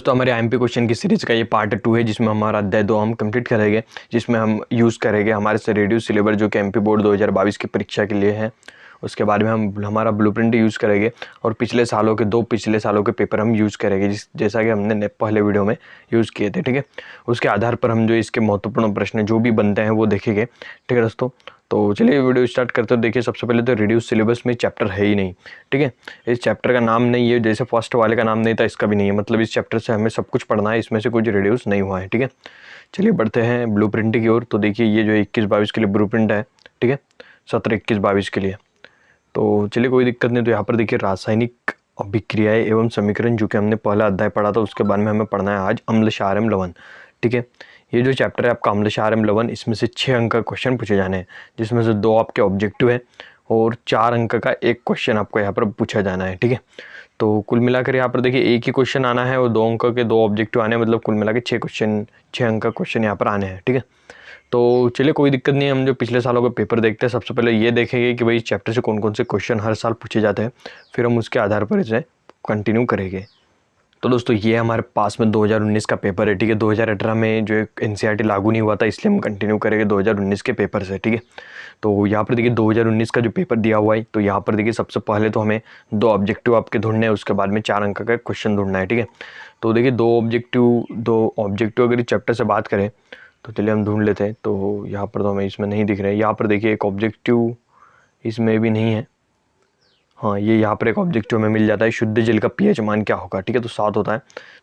दोस्तों हमारे IMP question की सीरीज़ का ये पार्ट 2 है, जिसमें हमारा अध्याय 2 हम कंप्लीट करेंगे, जिसमें हम यूज़ करेंगे हमारे से रेड्यूस सिलेबस जो कि एमपी बोर्ड 2022 की परीक्षा के लिए है। उसके बाद में हम हमारा ब्लूप्रिंट यूज़ करेंगे और पिछले सालों के पेपर हम यूज़ करेंगे, जैसा कि हमने पहले वीडियो में यूज़ किए थे। ठीक है, उसके आधार पर हम जो इसके महत्वपूर्ण प्रश्न जो भी बनते हैं वो देखेंगे। ठीक है दोस्तों, तो चलिए वीडियो स्टार्ट करते हैं। देखिए, सबसे पहले तो रिड्यूस सिलेबस में चैप्टर है ही नहीं। ठीक है, इस चैप्टर का नाम नहीं है, जैसे फर्स्ट वाले का नाम नहीं था, इसका भी नहीं है। मतलब इस चैप्टर से हमें सब कुछ पढ़ना है, इसमें से कुछ रिड्यूस नहीं हुआ है। ठीक है, चलिए बढ़ते हैं ब्लूप्रिंट की ओर। तो देखिए, ये जो 21-22 के लिए ब्लूप्रिंट है। ठीक है, 17-21-22 के लिए। तो चलिए कोई दिक्कत नहीं। तो यहाँ पर देखिए, रासायनिक अभिक्रियाएं एवं समीकरण, जो कि हमने पहला अध्याय पढ़ा था, उसके बाद में हमें पढ़ना है आज अम्ल क्षार एवं लवण। ठीक है, ये जो चैप्टर है आपका अम्ल क्षार एवं लवण, इसमें से 6 अंक का क्वेश्चन पूछे जाने हैं, जिसमें से 2 आपके ऑब्जेक्टिव है और 4 अंक का एक क्वेश्चन आपको यहाँ पर पूछा जाना है। ठीक है, तो कुल मिलाकर यहाँ पर देखिए एक ही क्वेश्चन आना है और 2 अंक के 2 ऑब्जेक्टिव आने हैं, मतलब कुल मिला के 6 अंक का क्वेश्चन यहाँ पर आने हैं। ठीक है, तो चलिए कोई दिक्कत नहीं है। हम जो पिछले सालों के पेपर देखते हैं, सबसे पहले ये देखेंगे कि भाई चैप्टर से कौन कौन से क्वेश्चन हर साल पूछे जाते हैं, फिर हम उसके आधार पर इसे कंटिन्यू करेंगे। तो दोस्तों ये हमारे पास में 2019 का पेपर है। ठीक है, 2018 में जो एक एनसीईआरटी लागू नहीं हुआ था, इसलिए हम कंटिन्यू करेंगे 2019 के पेपर से। ठीक है, तो यहाँ पर देखिए 2019 का जो पेपर दिया हुआ है, तो यहाँ पर देखिए सबसे पहले तो हमें 2 ऑब्जेक्टिव आपके ढूंढने हैं, उसके बाद में 4 अंक का क्वेश्चन ढूंढना है। ठीक है, तो देखिए 2 ऑब्जेक्टिव अगर इस चैप्टर से बात करें तो चलिए हम ढूंढ लेते हैं। तो यहाँ पर तो हमें इसमें नहीं दिख रहे हैं। यहाँ पर देखिए एक ऑब्जेक्टिव इसमें भी नहीं है। हाँ, ये यहाँ पर एक ऑब्जेक्टिव हमें मिल जाता है, शुद्ध जल का पीएच मान क्या होगा। ठीक है, तो 7 होता है।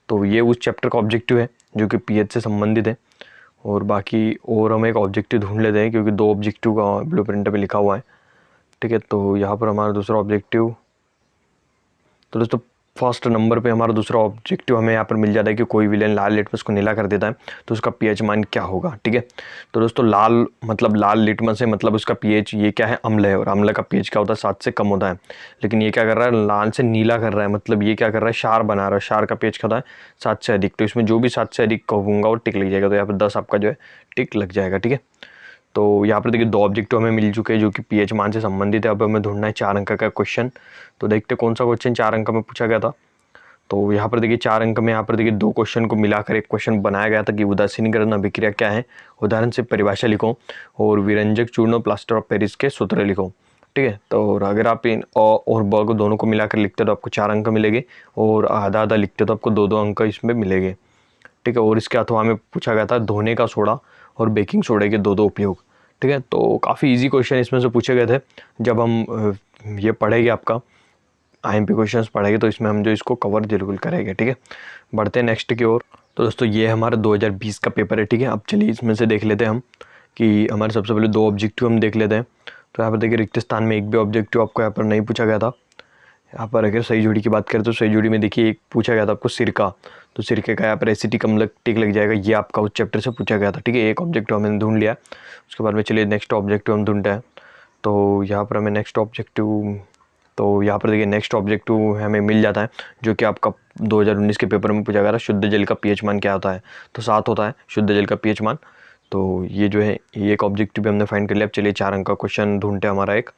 तो ये उस चैप्टर का ऑब्जेक्टिव है जो कि पीएच से संबंधित है। और बाकी और हम एक ऑब्जेक्टिव ढूंढ लेते हैं, क्योंकि 2 ऑब्जेक्टिव का ब्लूप्रिंट में लिखा हुआ है। ठीक है, तो यहाँ पर हमारा दूसरा ऑब्जेक्टिव, तो दोस्तों फर्स्ट नंबर पे हमारा दूसरा ऑब्जेक्टिव हमें यहाँ पर मिल जाता है कि कोई विलेन लाल लिटमस को नीला कर देता है तो उसका पीएच मान क्या होगा। ठीक है, तो दोस्तों लाल मतलब लाल लिटमस है, मतलब उसका पीएच ये क्या है, अम्ल है, और अम्ल का पीएच क्या होता है, 7 से कम होता है। लेकिन ये क्या कर रहा है, लाल से नीला कर रहा है, मतलब ये क्या कर रहा है, क्षार बना रहा है। क्षार का पीएच क्या होता है, 7 से अधिक। तो इसमें जो भी 7 से अधिक कहूँगा वो टिक लग जाएगा, तो यहाँ पर 10 आपका जो है टिक लग जाएगा। ठीक है, तो यहाँ पर देखिए 2 ऑब्जेक्टिव हमें मिल चुके हैं जो कि पीएच मान से संबंधित है। अब हमें ढूंढना है 4 अंक का क्वेश्चन। तो देखते कौन सा क्वेश्चन 4 अंक में पूछा गया था। तो यहाँ पर देखिए 4 अंक में यहाँ पर देखिए 2 क्वेश्चन को मिलाकर एक क्वेश्चन बनाया गया था कि उदासीनीकरण अभिक्रिया क्या है, उदाहरण से परिभाषा लिखो, और विरंजक चूर्ण प्लास्टर ऑफ पेरिस के सूत्र लिखो। ठीक है, तो और अगर आप इन और ब को दोनों को मिलाकर लिखते तो आपको 4 अंक मिलेंगे, और आधा आधा लिखते तो आपको 2-2 अंक इसमें मिलेंगे। ठीक है, और इसके अथवा में पूछा गया था धोने का सोडा और बेकिंग सोडा के 2-2 उपयोग। ठीक है, तो काफ़ी इजी क्वेश्चन इसमें से पूछे गए थे। जब हम ये पढ़ेंगे आपका आईएमपी क्वेश्चंस पढ़ेंगे तो इसमें हम जो इसको कवर जरूर करेंगे। ठीक है, बढ़ते हैं नेक्स्ट की ओर। तो दोस्तों ये हमारा 2020 का पेपर है। ठीक है, अब चलिए इसमें से देख लेते हैं हम कि हमारे सबसे पहले 2 ऑब्जेक्टिव हम देख लेते हैं। तो यहाँ पर देखिए रिक्त स्थान में एक भी ऑब्जेक्टिव आपको यहाँ पर नहीं पूछा गया था। यहाँ पर अगर सही जोड़ी की बात करें तो सही जोड़ी में देखिए एक पूछा गया था आपको सिरका, तो सिरके का यहाँ पर एसिटिक अम्ल टिक लग जाएगा, ये आपका उस चैप्टर से पूछा गया था। ठीक है, एक ऑब्जेक्टिव हमने ढूंढ लिया। उसके बाद में चलिए नेक्स्ट ऑब्जेक्टिव हम ढूंढते हैं। तो यहाँ पर हमें नेक्स्ट ऑब्जेक्टिव, तो यहाँ पर देखिए नेक्स्ट ऑब्जेक्टिव हमें मिल जाता है जो कि आपका 2019 के पेपर में पूछा गया था, शुद्ध जल का पीएच मान क्या होता है। तो 7 होता है शुद्ध जल का पीएच मान। तो ये जो है ये एक ऑब्जेक्टिव भी हमने फाइंड कर लिया। अब चलिए 4 अंक का क्वेश्चन ढूंढते हैं हमारा एक,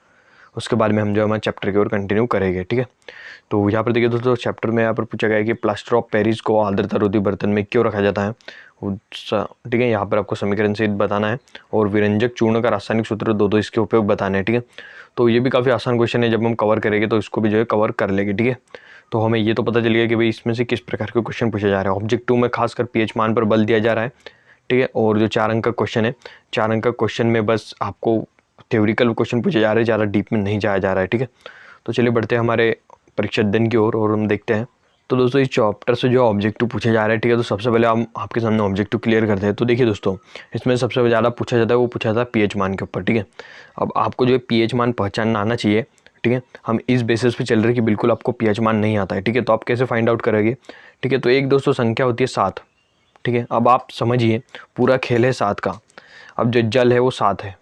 उसके बाद में हम जो हमारे चैप्टर की ओर कंटिन्यू करेंगे। ठीक है, तो यहाँ पर देखिए दोस्तों चैप्टर में यहाँ पर पूछा गया है कि प्लास्टर ऑफ पेरिस को आर्द्रता रोधी बर्तन में क्यों रखा जाता है। ठीक है, यहाँ पर आपको समीकरण सहित बताना है, और विरंजक चूर्ण का रासायनिक सूत्र 2-2 इसके उपयोग बताने हैं। ठीक है, तो ये भी काफ़ी आसान क्वेश्चन है, जब हम कवर करेंगे तो इसको भी जो है कवर कर लेंगे। ठीक है, तो हमें ये तो पता चल गया कि भाई इसमें से किस प्रकार के क्वेश्चन पूछे जा रहे हैं। ऑब्जेक्टिव में खासकर पीएच मान पर बल दिया जा रहा है। ठीक है, और जो 4 अंक का क्वेश्चन है, 4 अंक का क्वेश्चन में बस आपको थ्योरिकल क्वेश्चन पूछे जा रहे हैं, ज़्यादा डीप में नहीं जाया जा रहा है। ठीक है, तो चलिए बढ़ते हैं हमारे परीक्षा दिन की ओर और हम देखते हैं। तो दोस्तों इस चैप्टर से जो ऑब्जेक्टिव पूछे जा रहे हैं, ठीक है, तो सबसे पहले हम आपके सामने ऑब्जेक्टिव क्लियर करते हैं। तो देखिए दोस्तों, इसमें सबसे ज़्यादा पूछा जाता है वो पूछा जाता है पीएच मान के ऊपर। ठीक है, अब आपको जो है पीएच मान पहचानना आना चाहिए। ठीक है, हम इस बेसिस पे चल रहे हैं कि बिल्कुल आपको पीएच मान नहीं आता है। ठीक है, तो आप कैसे फाइंड आउट करेंगे। ठीक है, तो एक दोस्तों संख्या होती है 7। ठीक है, अब आप समझिए पूरा खेल है 7 का। अब जो जल है वो 7 है।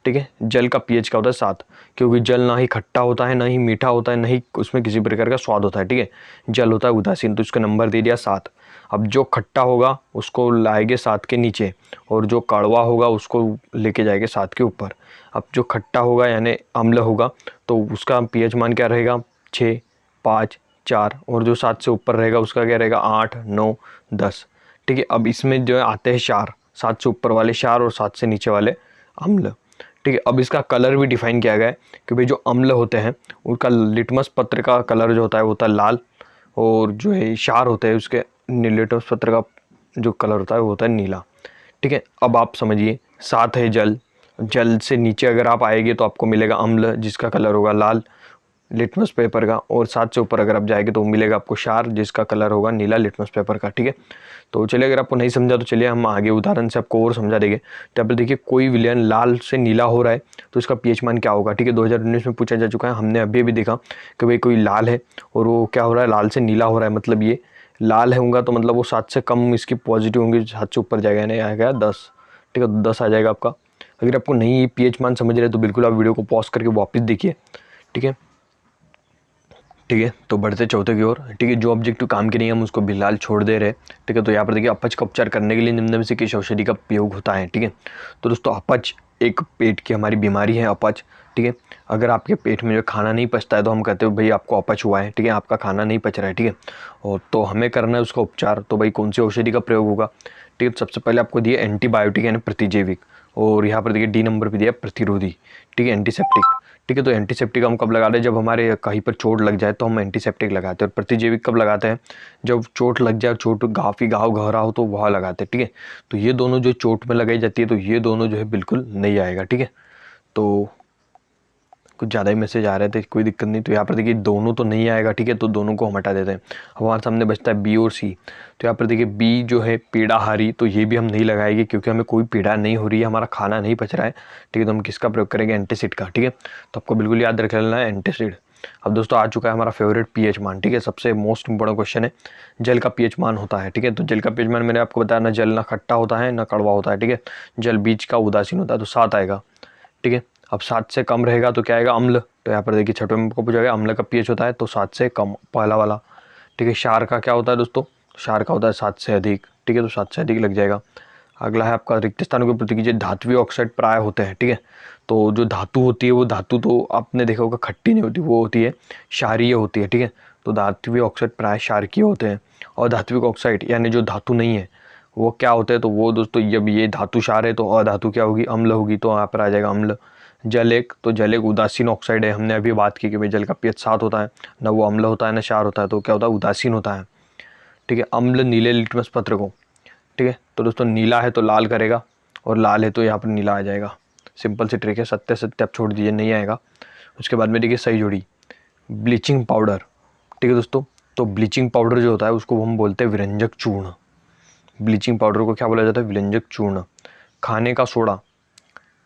ठीक है, जल का पीएच क्या होता है 7, क्योंकि जल ना ही खट्टा होता है, ना ही मीठा होता है, ना ही उसमें किसी प्रकार का स्वाद होता है। ठीक है, जल होता है उदासीन, तो इसका नंबर दे दिया 7। अब जो खट्टा होगा उसको लाएंगे 7 के नीचे, और जो कड़वा होगा उसको लेके जाएंगे 7 के ऊपर। अब जो खट्टा होगा यानी अम्ल होगा तो उसका पीएच मान क्या रहेगा, 6, 5, 4, और जो 7 से ऊपर रहेगा उसका क्या रहेगा 8, 9, 10। ठीक है, अब इसमें जो आते हैं क्षार, 7 से ऊपर वाले क्षार और 7 से नीचे वाले अम्ल। ठीक है, अब इसका कलर भी डिफाइन किया गया है कि भाई जो अम्ल होते हैं उनका लिटमस पत्र का कलर जो होता है वो होता है लाल, और जो है क्षार होते हैं उसके लिटमस पत्र का जो कलर होता है वो होता है नीला। ठीक है, अब आप समझिए, 7 है जल, जल से नीचे अगर आप आएंगे तो आपको मिलेगा अम्ल जिसका कलर होगा लाल लिटमस पेपर का, और 7 से ऊपर अगर आप जाएंगे तो मिलेगा आपको क्षार जिसका कलर होगा नीला लिटमस पेपर का। ठीक है, तो चलिए अगर आपको नहीं समझा तो चलिए हम आगे उदाहरण से आपको और समझा देंगे। तो आप देखिए कोई विलयन लाल से नीला हो रहा है तो इसका पीएच मान क्या होगा। ठीक है, 2019 में पूछा जा चुका है, हमने अभी भी देखा कि भाई कोई लाल है और वो क्या हो रहा है, लाल से नीला हो रहा है, मतलब ये लाल होगा तो मतलब वो 7 से कम इसकी पॉजिटिव होंगी, 7 से ऊपर जाएगा, नहीं आएगा 10। ठीक है, तो 10 आ जाएगा आपका। अगर आपको नहीं पीएच मान समझ रहे तो बिल्कुल आप वीडियो को पॉज करके वापस देखिए। ठीक है, ठीक है, तो बढ़ते चौथे की ओर। ठीक है, जो ऑब्जेक्टिव काम के नहीं है हम उसको बिलाल छोड़ दे रहे। ठीक है, तो यहाँ पर देखिए अपच का उपचार करने के लिए निम्न में से किस औषधि का प्रयोग होता है। ठीक है, तो दोस्तों अपच एक पेट की हमारी बीमारी है अपच। ठीक है, अगर आपके पेट में जो खाना नहीं पचता है तो हम कहते हो भाई आपको अपच हुआ है। ठीक है, आपका खाना नहीं पच रहा है। ठीक है, और तो हमें करना है उसका उपचार, तो भाई कौन सी औषधि का प्रयोग होगा। ठीक है, सबसे पहले आपको दिया एंटीबायोटिक यानी प्रतिजैविक, और यहाँ पर देखिए डी नंबर पे दिया प्रतिरोधी। ठीक है, एंटीसेप्टिक। ठीक है, तो एंटीसेप्टिक हम कब लगाते हैं, जब हमारे कहीं पर चोट लग जाए तो हम एंटीसेप्टिक लगाते हैं, और प्रतिजैविक कब लगाते हैं, जब चोट लग जाए, चोट घाव गहरा हो तो वह लगाते हैं। ठीक है, तो ये दोनों जो चोट में लगाई जाती है तो ये दोनों जो है बिल्कुल नहीं आएगा। ठीक है, तो कुछ ज़्यादा ही मैसेज आ रहे थे, कोई दिक्कत नहीं। तो यहाँ पर देखिए दोनों तो नहीं आएगा। ठीक है, तो दोनों को हम हटा देते हैं। हमारे सामने बचता है बी और सी। तो यहाँ पर देखिए बी जो है पीड़ाहारी, तो ये भी हम नहीं लगाएंगे क्योंकि हमें कोई पीड़ा नहीं हो रही है, हमारा खाना नहीं पच रहा है। ठीक है, तो हम किसका प्रयोग करेंगे, एंटीसिड का। ठीक है, तो आपको बिल्कुल याद रख लेना है एंटीसिड। अब दोस्तों आ चुका है हमारा फेवरेट पीएच मान। ठीक है, सबसे मोस्ट इंपॉर्टेंट क्वेश्चन है, जल का पीएच मान होता है। ठीक है, तो जल का पीएच मान मैंने आपको बताया ना, जल ना खट्टा होता है ना कड़वा होता है। ठीक है, जल बीज का उदासीन होता है, तो 7 आएगा। ठीक है, अब 7 से कम रहेगा तो क्या आएगा, अम्ल। तो यहाँ पर देखिए छठवें में आपको पूछा गया अम्ल का पीएच होता है तो 7 से कम, पहला वाला। ठीक है, क्षार का क्या होता है दोस्तों, क्षार का होता है 7 से अधिक। ठीक है, तो 7 से अधिक लग जाएगा। अगला है आपका रिक्त स्थानों की पूर्ति कीजिए, धात्विक ऑक्साइड प्राय होते हैं। ठीक है, तो जो धातु होती है वो धातु तो आपने देखा होगा खट्टी नहीं होती, वो होती है क्षारीय होती है। ठीक है, तो धात्विक ऑक्साइड प्राय क्षारकीय होते हैं, और धात्विक ऑक्साइड यानी जो धातु नहीं है वो क्या होते हैं, तो वो दोस्तों जब ये धातु क्षार है तो अधातु क्या होगी, अम्ल होगी, तो यहाँ पर आ जाएगा अम्ल। जल एक, तो जल एक उदासीन ऑक्साइड है, हमने अभी बात की कि भाई जल का पीएच 7 होता है, ना वो अम्ल होता है ना क्षार होता है, तो क्या होता है उदासीन होता है। ठीक है, अम्ल नीले लिटमस पत्र को। ठीक है, तो दोस्तों नीला है तो लाल करेगा, और लाल है तो यहाँ पर नीला आ जाएगा। सिंपल सी ट्रिक है, सत्य सत्य आप छोड़ दीजिए, नहीं आएगा। उसके बाद में देखिए सही जोड़ी ब्लीचिंग पाउडर। ठीक है दोस्तों, तो ब्लीचिंग पाउडर जो होता है उसको हम बोलते हैं विरंजक चूर्ण। ब्लीचिंग पाउडर को क्या बोला जाता है, विरंजक चूर्ण। खाने का सोडा।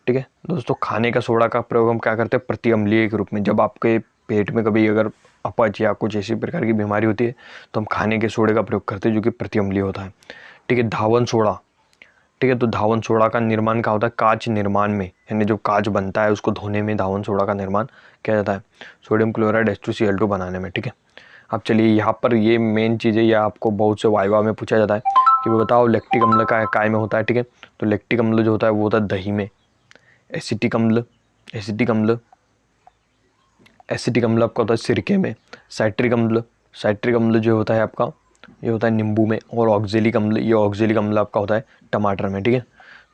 ठीक है दोस्तों, खाने का सोडा का प्रयोग हम क्या करते हैं, प्रति अम्लीय के रूप में। जब आपके पेट में कभी अगर अपच या कुछ ऐसी प्रकार की बीमारी होती है तो हम खाने के सोडे का प्रयोग करते हैं जो कि प्रति अम्लीय होता है। ठीक है, धावन सोडा। ठीक है, तो धावन सोडा का निर्माण क्या होता है, कांच निर्माण में, यानी जो कांच बनता है उसको धोने में धावन सोडा का निर्माण किया जाता है, सोडियम क्लोराइड H2Cl2 बनाने में। ठीक है, अब चलिए यहाँ पर ये मेन चीज़ है, यह आपको बहुत से वाइवा में पूछा जाता है कि बताओ लैक्टिक अम्ल का काय में होता है। ठीक है, तो लैक्टिक अम्ल जो होता है वो होता है दही में। एसिटिक अम्ल, एसिटिक अम्ल, एसिटिक अम्ल आपका होता है सिरके में। साइट्रिक अम्ल, साइट्रिक अम्ल जो होता है आपका ये होता है नींबू में। और ऑक्जेलिक अम्ल, ये ऑक्जेलिक अम्ल आपका होता है टमाटर में। ठीक है,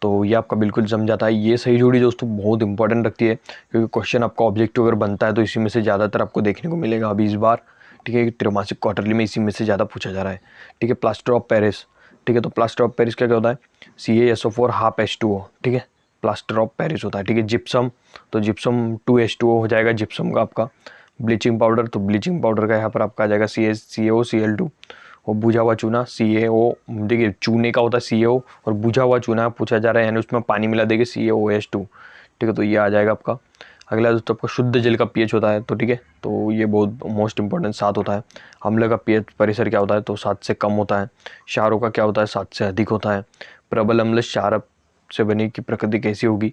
तो ये आपका बिल्कुल जम जाता है। ये सही जोड़ी दोस्तों बहुत इंपॉर्टेंट रखती है क्योंकि क्वेश्चन आपका ऑब्जेक्टिव अगर बनता है तो इसी में से ज़्यादातर आपको देखने को मिलेगा अभी इस बार। ठीक है, त्रैमासिक क्वार्टरली में इसी में से ज़्यादा पूछा जा रहा है। ठीक है, प्लास्टर ऑफ पेरिस। ठीक है, तो प्लास्टर ऑफ पेरिस क्या क्या होता है, CaSO4 हाफ H2O। ठीक है, प्लास्टर ऑफ पेरिस होता है। ठीक है, जिप्सम, तो जिप्सम 2H2O हो जाएगा जिप्सम का आपका। ब्लीचिंग पाउडर, तो ब्लीचिंग पाउडर का यहाँ पर आपका आ जाएगा CaCO Cl2। और बुझा हुआ चूना CaO, देखिए चूने का होता है CaO और बुझा हुआ चूना पूछा जा रहा है यानी उसमें पानी मिला देंगे CaOH2। ठीक है, तो ये आ जाएगा आपका। अगला दोस्तों आपका शुद्ध जल का पीएच होता है, तो ठीक है, तो ये बहुत मोस्ट इंपॉर्टेंट 7 होता है। अम्ल का पीएच परिसर क्या होता है, तो 7 से कम होता है। क्षारों का क्या होता है, 7 से अधिक होता है। प्रबल अम्ल क्षार से बने की प्रकृति कैसी होगी।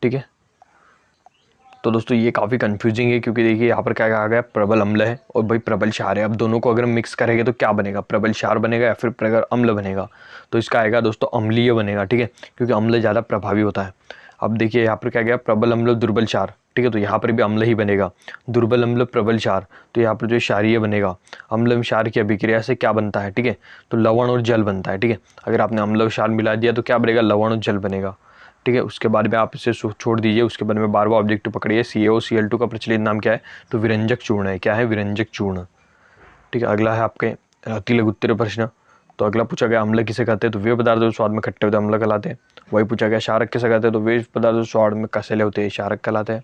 ठीक है, तो दोस्तों ये काफ़ी कंफ्यूजिंग है क्योंकि देखिए यहाँ पर क्या कहा गया, प्रबल अम्ल है और भाई प्रबल क्षार है। अब दोनों को अगर मिक्स करेंगे तो क्या बनेगा, प्रबल क्षार बनेगा या फिर प्रबल अम्ल बनेगा। तो इसका आएगा दोस्तों अम्लीय बनेगा। ठीक है, क्योंकि अम्ल ज़्यादा प्रभावी होता है। अब देखिए यहाँ पर क्या गया, प्रबल अम्ल दुर्बल क्षार, ठीक है, तो यहाँ पर भी अम्ल ही बनेगा, दुर्बल अम्ल प्रबल क्षार, तो यहाँ पर जो क्षारीय बनेगा। अम्ल एवं क्षार की अभिक्रिया से क्या बनता है, ठीक है, तो लवण और जल बनता है, ठीक है। अगर आपने अम्ल और क्षार मिला दिया तो क्या बनेगा, लवण और जल बनेगा, ठीक है। उसके बाद में आप इसे छोड़ दीजिए, उसके बाद में बार बार ऑब्जेक्टिव पकड़िए। CaOCl2 का प्रचलित नाम क्या है, तो विरंजक चूर्ण है, क्या है, विरंजक चूर्ण, ठीक है। अगला है आपके अति लघुत्तर प्रश्न। तो अगला पूछा गया अम्ल किसे कहते हैं, तो वे पदार्थ जो स्वाद में खट्टे होते हैं अम्ल कहलाते हैं। वही पूछा गया क्षारक किसे कहते हैं, तो वे पदार्थ जो स्वाद में कसैले होते हैं क्षारक कहलाते हैं।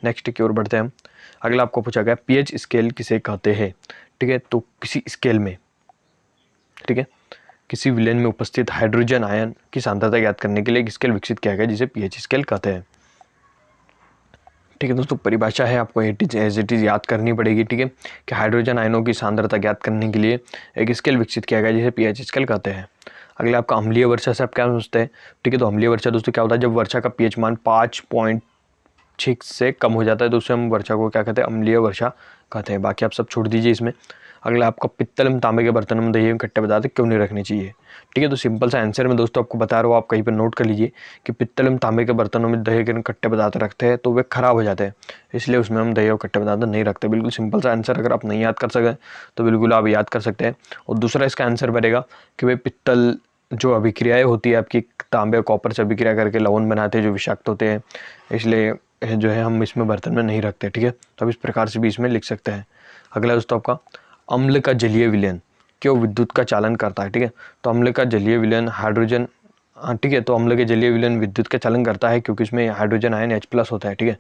नेक्स्ट की ओर बढ़ते हैं हम। अगला आपको पूछा गया पीएच स्केल किसे कहते हैं, ठीक है, तो किसी स्केल में, ठीक है, किसी विलेन में उपस्थित हाइड्रोजन आयन की सांद्रता ज्ञात करने के लिए एक स्केल विकसित किया गया जिसे पीएच स्केल कहते हैं, ठीक है। दोस्तों परिभाषा है, आपको एज इट इज याद करनी पड़ेगी, ठीक है, कि हाइड्रोजन आयनों की सांद्रता ज्ञात करने के लिए एक स्केल विकसित किया गया जिसे पीएच स्केल कहते हैं। अगला आपका अम्लीय वर्षा से आप क्या समझते हैं, ठीक है, तो अम्लीय वर्षा दोस्तों क्या होता है, जब वर्षा का पीएच मान 5.6 से कम हो जाता है तो उसे हम वर्षा को क्या कहते हैं, अम्लीय वर्षा कहते हैं। बाकी आप सब छोड़ दीजिए इसमें। अगला आपका पित्तल एवं तांबे के बर्तनों में दही एवं खट्टे पदार्थ क्यों नहीं रखने चाहिए, ठीक है, तो सिंपल सा आंसर में दोस्तों आपको बता रहा हूँ, आप कहीं पर नोट कर लीजिए कि पित्तल एवं तांबे के बर्तनों में दही एवं खट्टे पदार्थ रखते हैं तो वे खराब हो जाते हैं, इसलिए उसमें हम दही और खट्टे पदार्थ नहीं रखते। बिल्कुल सिंपल सा आंसर, अगर आप नहीं याद कर सकें तो बिल्कुल आप याद कर सकते हैं। और दूसरा इसका आंसर बनेगा कि वे पित्तल जो अभिक्रियाएँ होती है आपकी तांबे और कॉपर से अभिक्रिया करके लवण बनाते हैं जो विषाक्त होते हैं, इसलिए जो है हम इसमें बर्तन में नहीं रखते, ठीक है। तो आप इस प्रकार से भी इसमें लिख सकते हैं। अगला दोस्तों आपका अम्ल का जलीय विलयन क्यों विद्युत का चालन करता है, ठीक है, तो अम्ल का जलीय विलयन हाइड्रोजन, ठीक है, तो अम्ल के जलीय विलयन विद्युत का चालन करता है क्योंकि इसमें हाइड्रोजन आयन H+ होता है, ठीक है,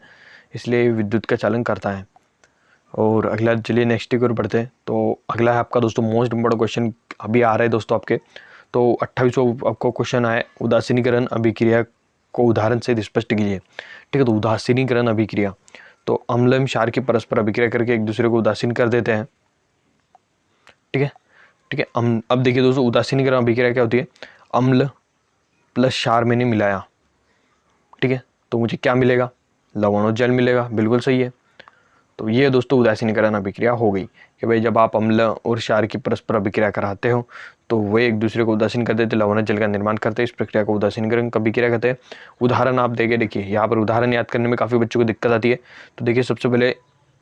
इसलिए विद्युत का चालन करता है। और अगला चलिए नेक्स्ट की ओर बढ़ते हैं। तो अगला है आपका दोस्तों मोस्ट इम्पोर्टेंट क्वेश्चन अभी आ रहा है दोस्तों आपके, तो 28वां आपको क्वेश्चन आया, उदासीनीकरण अभिक्रिया को उदाहरण से स्पष्ट कीजिए, ठीक है, तो उदासीनीकरण अभिक्रिया, तो अम्ल एवं क्षार की परस्पर अभिक्रिया करके एक दूसरे को उदासीन कर देते हैं, ठीक है, ठीक है। अब देखिए दोस्तों उदासीनीकरण अभिक्रिया क्या होती है, अम्ल प्लस क्षार मैंने मिलाया, ठीक है, तो मुझे क्या मिलेगा, लवण और जल मिलेगा, बिल्कुल सही है। तो ये दोस्तों उदासीनीकरण अभिक्रिया हो गई कि भाई जब आप अम्ल और क्षार की परस्पर अभिक्रिया कराते हो तो वे एक दूसरे को उदासीन कर देते, लवण और जल का निर्माण करते हैं, इस प्रक्रिया को उदासीनीकरण अभिक्रिया कहते हैं। उदाहरण आप देखे, देखिए यहाँ पर उदाहरण याद करने में काफ़ी बच्चों को दिक्कत आती है। तो देखिए सबसे पहले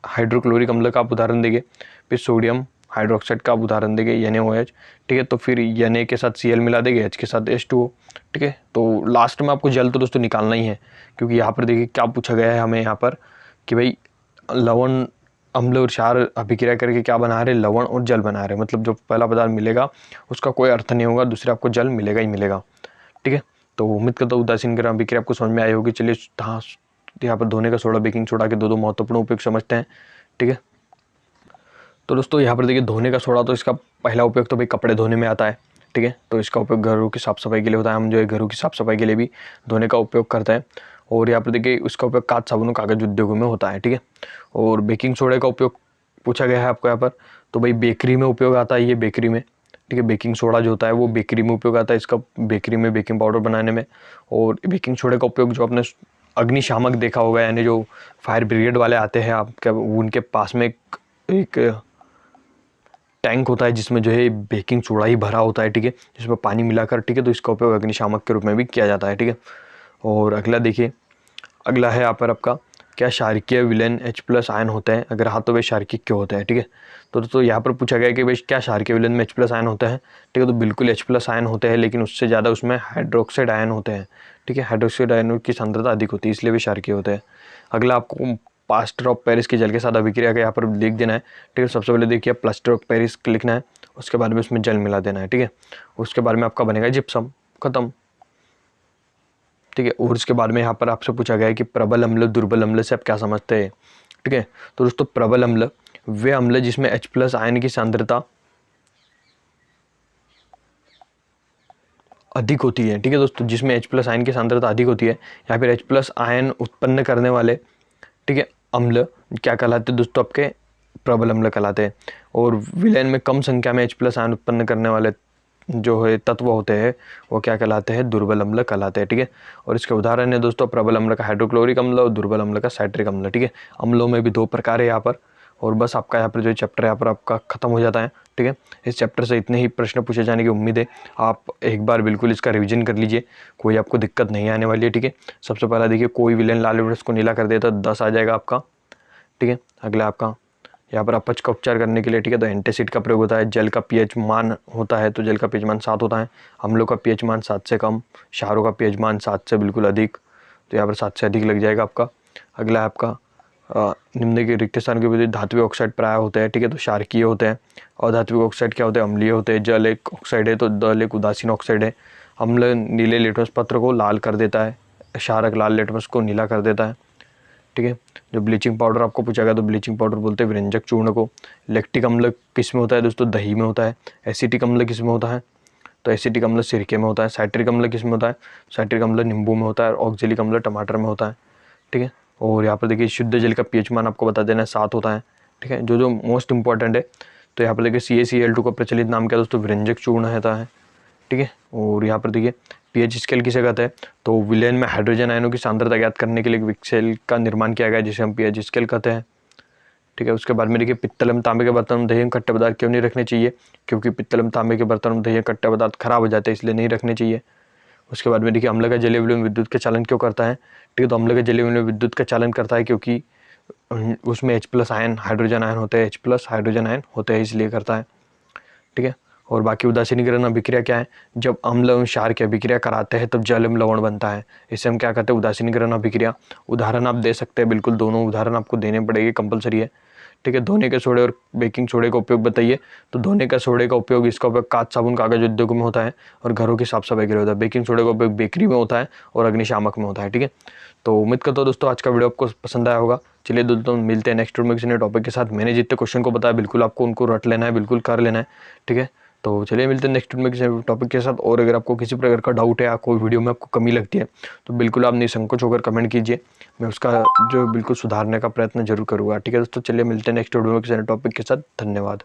हाइड्रोक्लोरिक अम्ल का आप उदाहरण देंगे, फिर सोडियम हाइड्रोक्साइड का आप उदाहरण देंगे NaOH, ठीक है, तो फिर Na के साथ Cl मिला देंगे, H के साथ H2O, ठीक है। तो लास्ट में आपको जल तो दोस्तों निकालना ही है, क्योंकि यहाँ पर देखिए क्या पूछा गया है हमें यहाँ पर कि भाई लवण अम्ल और क्षार अभिक्रिया करके क्या बना रहे, लवण और जल बना रहे, मतलब जो पहला पदार्थ मिलेगा उसका कोई अर्थ नहीं होगा, दूसरे आपको जल मिलेगा ही मिलेगा, ठीक है। तो उम्मीद करता हूँ उदासीनीकरण अभिक्रिया आपको समझ में आई होगी। चलिए हाँ, यहाँ पर धोने का सोडा बेकिंग सोडा के दो महत्वपूर्ण उपयोग समझते हैं, ठीक है। तो दोस्तों यहाँ पर देखिए धोने का सोडा, तो इसका पहला उपयोग तो भाई कपड़े धोने में आता है, ठीक है, तो इसका उपयोग घरों की साफ़ सफाई के लिए होता है, हम जो है घरों की साफ़ सफाई के लिए भी धोने का उपयोग करते हैं। और यहाँ पर देखिए उसका उपयोग कांच साबुन और कागज उद्योगों में होता है, ठीक है। और बेकिंग सोडे का उपयोग पूछा गया है आपको यहाँ पर, तो भाई बेकरी में उपयोग आता है, ये बेकरी में, ठीक है, बेकिंग सोडा जो होता है वो बेकरी में उपयोग आता है, इसका बेकरी में बेकिंग पाउडर बनाने में। और बेकिंग सोडे का उपयोग जो आपने अग्निशामक देखा होगा, यानी जो फायर ब्रिगेड वाले आते हैं आपके, उनके पास में एक टैंक होता है जिसमें जो है बेकिंग सोडा ही भरा होता है, ठीक है, जिसमें पानी मिलाकर, ठीक है, तो इसका उपयोग अग्निशामक के रूप में भी किया जाता है, ठीक है। और अगला देखिए, अगला है यहाँ पर आपका क्या क्षारकीय विलयन H+ आयन होते हैं, अगर हाँ तो वे क्षारकीय क्यों होते हैं, ठीक है। तो दोस्तों यहाँ पर पूछा गया कि भाई क्या क्षारकीय विलयन में H+ आयन होते हैं, ठीक है, तो बिल्कुल H+ आयन होते हैं, लेकिन उससे ज़्यादा उसमें हाइड्रोक्साइड आयन होते हैं, ठीक है, हाइड्रोक्साइड आयनों की सांद्रता अधिक होती है, इसलिए वे क्षारकीय होते हैं। अगला आपको प्लास्टर ऑफ पेरिस के जल के साथ अभिक्रिया का यहाँ पर लिख देना है, ठीक है। सबसे पहले देखिए प्लास्टर ऑफ पेरिस लिखना है, उसके बाद में उसमें जल मिला देना है, ठीक है। उसके बाद में आपका बनेगा जिप्सम, खत्म, ठीक है। और उसके बाद में यहाँ पर आपसे पूछा गया है कि प्रबल अम्ल दुर्बल अम्ल से आप क्या समझते हैं, ठीक है। तो दोस्तों प्रबल अम्ल वे अम्ल जिसमें H+ आयन की सांद्रता अधिक होती है, ठीक है दोस्तों, जिसमें H+ आयन की सांद्रता अधिक होती है, या फिर H+ आयन उत्पन्न करने वाले, ठीक है, अम्ल क्या कहलाते हैं दोस्तों, आपके प्रबल अम्ल कहलाते हैं। और विलयन में कम संख्या में H+ आयन उत्पन्न करने वाले जो है तत्व होते हैं वो क्या कहलाते हैं, दुर्बल अम्ल कहलाते हैं, ठीक है। और इसके उदाहरण है दोस्तों प्रबल अम्ल का हाइड्रोक्लोरिक अम्ल और दुर्बल अम्ल का साइट्रिक अम्ल, ठीक है। अम्लों में भी दो प्रकार है यहाँ पर, और बस आपका यहाँ पर जो चैप्टर यहाँ पर आपका ख़त्म हो जाता है। ठीक है, इस चैप्टर से इतने ही प्रश्न पूछे जाने की उम्मीद है। आप एक बार बिल्कुल इसका रिवीजन कर लीजिए, कोई आपको दिक्कत नहीं आने वाली है। ठीक है, सबसे पहला देखिए, कोई विलेन लाल एलिमेंट्स को नीला कर देता तो 10 आ जाएगा आपका। ठीक है, अगला आपका यहाँ पर अपच का उपचार करने के लिए, ठीक है, तो एंटासिड का प्रयोग होता है। जल का पीएच मान होता है तो जल का पीएच मान 7 होता है। अम्लों का पीएच मान 7 से कम, क्षारों का पीएच मान 7 से बिल्कुल अधिक, तो यहाँ पर 7 से अधिक लग जाएगा आपका। अगला है आपका निम्न के रिक्त स्थान के विपरीत धात्विक ऑक्साइड प्राय होते हैं। ठीक है, तो क्षारकीय होते हैं। और धात्विक ऑक्साइड क्या होते हैं? अम्लीय होते हैं। जल एक ऑक्साइड है तो दल एक उदासीन ऑक्साइड है। अम्ल नीले लिटमस पत्र को लाल कर देता है, क्षारक लाल लिटमस को नीला कर देता है। ठीक है, जो ब्लीचिंग पाउडर आपको पूछा गया तो ब्लीचिंग पाउडर बोलते हैं व्यंजक चूर्ण को। लैक्टिक अम्ल किस में होता है दोस्तों? दही में होता है। एसिटिक अम्ल किस में होता है? तो एसिटिक अम्ल सिरके में होता है। साइट्रिक अम्ल किस में होता है? साइट्रिक अम्ल नींबू में होता है। और ऑक्जेलिक अम्ल टमाटर में होता है। ठीक है, और यहाँ पर देखिए शुद्ध जल का पीएच मान आपको बता देना है 7 होता है। ठीक है, जो मोस्ट इंपॉर्टेंट है, तो यहाँ पर देखिए CaCl2 का प्रचलित नाम क्या है दोस्तों? व्यंजक चूर्ण रहता है। ठीक है, और यहाँ पर देखिए पीएच स्केल किसे कहते हैं? तो विलेन में हाइड्रोजन आयनों की सांद्रता ज्ञात करने के लिए एक स्केल का निर्माण किया गया जिसे हम पीएच स्केल कहते हैं। ठीक है, उसके बाद में देखिए पित्तल एवं तांबे के बर्तन में दही एवं खट्टे पदार्थ क्यों नहीं रखने चाहिए? क्योंकि पित्तल एवं तांबे के बर्तन में दही एवं खट्टे पदार्थ खराब हो जाते हैं, इसलिए नहीं रखने चाहिए। उसके बाद में देखिए अम्ल का जलीय विलयन विद्युत का चालन क्यों करता है? ठीक है, तो अम्ल का जलीय विलयन विद्युत का चालन करता है क्योंकि उसमें H+ आयन हाइड्रोजन आयन होते हैं, H+ हाइड्रोजन आयन होते हैं, इसलिए करता है। ठीक है, और बाकी उदासीनीकरण अभिक्रिया क्या है? जब अम्ल एवं क्षार की अभिक्रिया कराते हैं तब जल एवं लवण बनता है, इसे हम क्या कहते हैं? उदासीनीकरण अभिक्रिया। उदाहरण आप दे सकते हैं, बिल्कुल दोनों उदाहरण आपको देने पड़ेंगे, कंपलसरी है। ठीक है, धोने के सोडे और बेकिंग सोडे का उपयोग बताइए। तो धोने का सोडे का उपयोग, इसका उपयोग कांच साबुन कागज उद्योग में होता है और घरों की साफ सफाई के लिए होता है। बेकिंग सोडे का उपयोग बेकरी में होता है और अग्निशामक में होता है। ठीक है, तो उम्मीद करता हूँ दोस्तों आज का वीडियो आपको पसंद आया होगा। चलिए दोस्तों मिलते हैं नेक्स्ट वीडियो में किसी नए टॉपिक के साथ। मैंने जितने क्वेश्चन को बताया बिल्कुल आपको उनको रट लेना है, बिल्कुल कर लेना है। ठीक है, तो चलिए मिलते हैं नेक्स्ट वीडियो में किसी टॉपिक के साथ। और अगर आपको किसी प्रकार का डाउट है या कोई वीडियो में आपको कमी लगती है तो बिल्कुल आप निसंकोच होकर कमेंट कीजिए, मैं उसका जो बिल्कुल सुधारने का प्रयत्न जरूर करूँगा। ठीक है दोस्तों, चलिए मिलते हैं नेक्स्ट वीडियो में किसी टॉपिक के साथ। धन्यवाद।